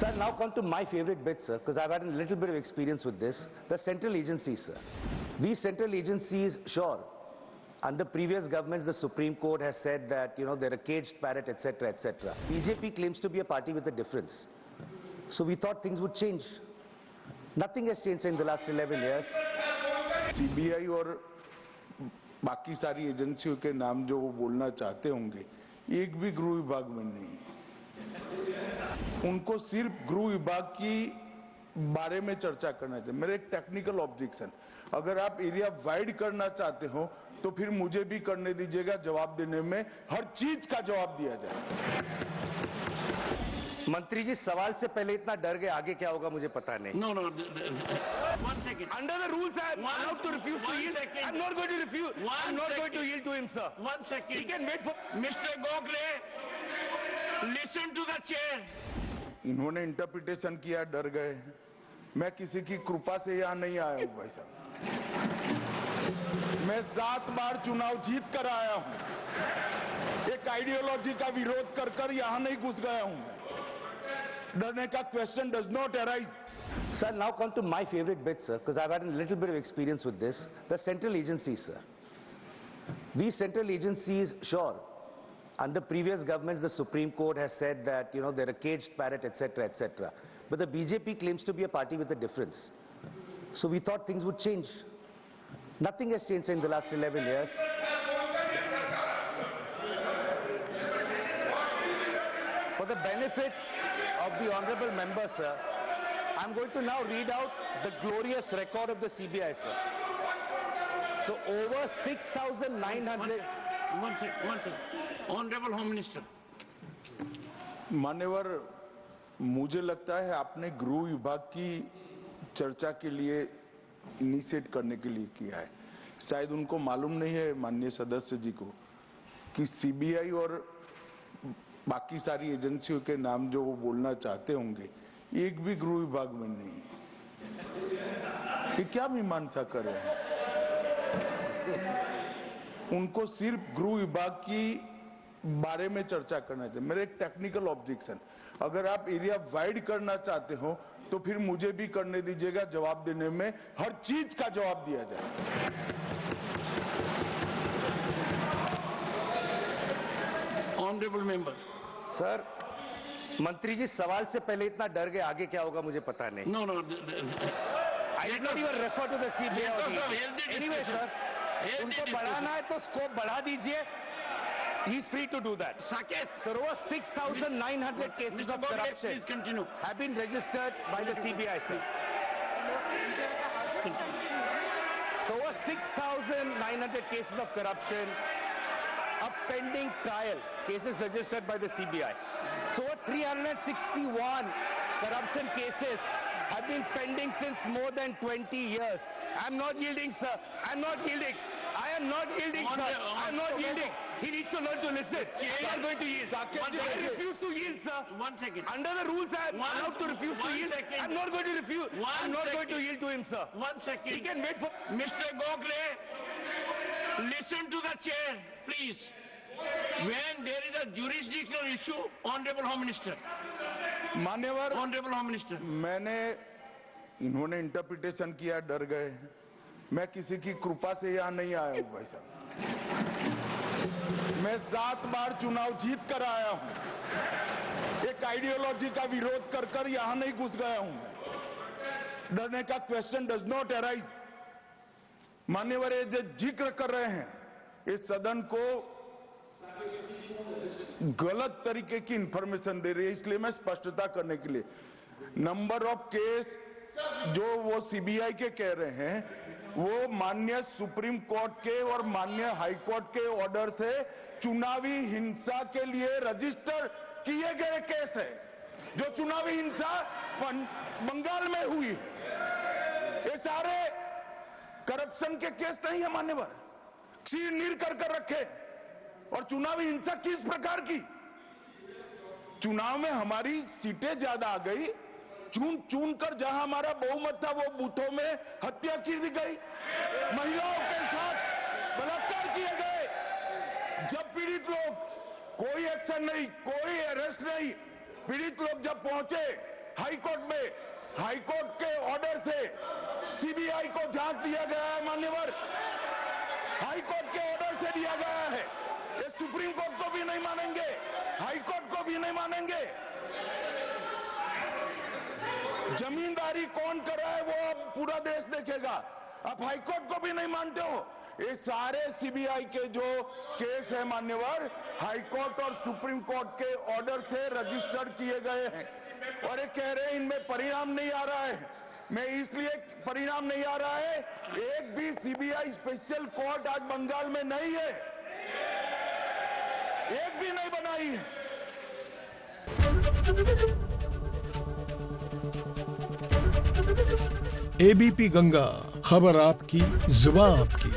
Sir, now come to my favorite bit, sir, because I've had a little bit of experience with this. The central agencies, sir. These central agencies, sure, under previous governments, the Supreme Court has said that, they're a caged parrot, etc., etc. BJP claims to be a party with a difference. So we thought things would change. Nothing has changed in the last 11 years. CBI और बाकी सारी एजेंसियों के नाम जो वो बोलना चाहते होंगे, एक भी गृह विभाग में नहीं। उनको सिर्फ गृह विभाग की बारे में चर्चा करना चाहिए। मेरा एक टेक्निकल ऑब्जेक्शन, अगर आप एरिया वाइड करना चाहते हो तो फिर मुझे भी करने दीजिएगा, जवाब देने में हर चीज का जवाब दिया जाए। मंत्री जी, सवाल से पहले इतना डर गए, आगे क्या होगा मुझे पता नहीं। No. 1 second. Under the rules, I am allowed to refuse to yield. I'm not going to refuse. I'm not going to yield to him, sir. 1 second. He can wait for. Mr. Gokhale, listen to the chair. इन्होंने interpretation किया, डर गए। मैं किसी की कृपा से यहाँ नहीं आया हूँ भाई साहब। मैं 7 बार चुनाव जीत कर आया हूँ। एक आइडियोलॉजी का विरोध कर कर यहाँ नहीं घुस गया हूँ। डरने का question does not arise. Sir, now come to my favorite bit, sir, because I've had a little bit of experience with this. The central agencies, sir. These central agencies, sure, under previous governments, the Supreme Court has said that, they're a caged parrot, etc., etc. But the BJP claims to be a party with a difference. So we thought things would change. Nothing has changed in the last 11 years. For the benefit of the honorable member, sir, I'm going to now read out the glorious record of the CBI, sir. So over 6,900... One second. Honorable Home Minister. मान्यवर, मुझे लगता है आपने गृह विभाग की चर्चा के लिए इनिशिएट करने के लिए किया है। शायद उनको मालूम नहीं है माननीय सदस्य जी को कि सीबीआई और बाकी सारी एजेंसियों के नाम जो वो बोलना चाहते होंगे, एक भी गृह विभाग में नहीं। ये क्या मीमांसा कर रहे हैं? उनको सिर्फ गृह विभाग की बारे में चर्चा करना चाहिए। मेरा एक टेक्निकल ऑब्जेक्शन, अगर आप एरिया वाइड करना चाहते हो तो फिर मुझे भी करने दीजिएगा, जवाब देने में हर चीज का जवाब दिया जाए। Honorable member. सर, मंत्री जी, सवाल से पहले इतना डर गए, आगे क्या होगा मुझे पता नहीं। No. I did not even refer to the CBI. Anyway, sir, उनको बढ़ाना है तो स्कोप बढ़ा दीजिए. He's free to do that. Saket. Sir, over 6,900 cases Mr. of Gokhale, corruption please continue. have been registered by the CBI, sir. So over 6,900 cases of corruption, a pending trial, cases registered by the CBI. So over 361 corruption cases have been pending since more than 20 years. I'm not yielding, sir. I'm not yielding. I am not yielding, sir. I'm not yielding. He needs to learn to listen. I'm not going to yield. I refuse to yield, sir. 1 second. Under the rules, I am allowed to refuse to yield. I'm not going to refuse. I'm not going to yield to him, sir. 1 second. He can wait for... Mr. Gokhale, listen to the chair, please. When there is a jurisdictional issue, Honorable Home Minister. मान्यवर, Honorable Home Minister. इन्होंने interpretation किया, डर गए। मैं किसी की कृपा से यहाँ नहीं आया हूँ भाई साहब। मैं 7 बार चुनाव जीत कर आया हूँ। एक आइडियोलॉजी का विरोध कर कर यहाँ नहीं घुस गया हूँ। डरने का क्वेश्चन डज नॉट अराइज। मान्यवर, ये जो जिक्र कर रहे हैं, इस सदन को गलत तरीके की इंफॉर्मेशन दे रही है, इसलिए मैं स्पष्टता करने के लिए, नंबर ऑफ केस जो वो सीबीआई के कह रहे हैं, वो माननीय सुप्रीम कोर्ट के और माननीय हाई कोर्ट के ऑर्डर से चुनावी हिंसा के लिए रजिस्टर किए गए केस है। जो चुनावी हिंसा बंगाल में हुई, ये सारे करप्शन के केस नहीं है मान्यवर। चीर कर रखे। और चुनावी हिंसा किस प्रकार की? चुनाव में हमारी सीटें ज्यादा आ गई, चुन कर जहां हमारा बहुमत था वो बूथों में हत्या की दी गई, महिलाओं के साथ बलात्कार किए गए। जब पीड़ित लोग, कोई एक्शन नहीं, कोई अरेस्ट नहीं, पीड़ित लोग जब पहुंचे, हाईकोर्ट के ऑर्डर से सीबीआई को जांच दिया गया है मान्यवर, हाईकोर्ट के ऑर्डर से दिया गया है। ये सुप्रीम कोर्ट को भी नहीं मानेंगे, हाईकोर्ट को भी नहीं मानेंगे। जमींदारी कौन कर रहा है वो अब पूरा देश देखेगा। आप हाईकोर्ट को भी नहीं मानते हो। ये सारे सीबीआई के जो केस है मान्यवर, हाईकोर्ट और सुप्रीम कोर्ट के ऑर्डर से रजिस्टर्ड किए गए हैं और ये कह रहे हैं इनमें परिणाम नहीं आ रहा है। मैं इसलिए परिणाम नहीं आ रहा है, एक भी सीबीआई स्पेशल कोर्ट आज बंगाल में नहीं है, एक भी नहीं बनाई है। एबीपी गंगा, खबर आपकी, जुबान आपकी।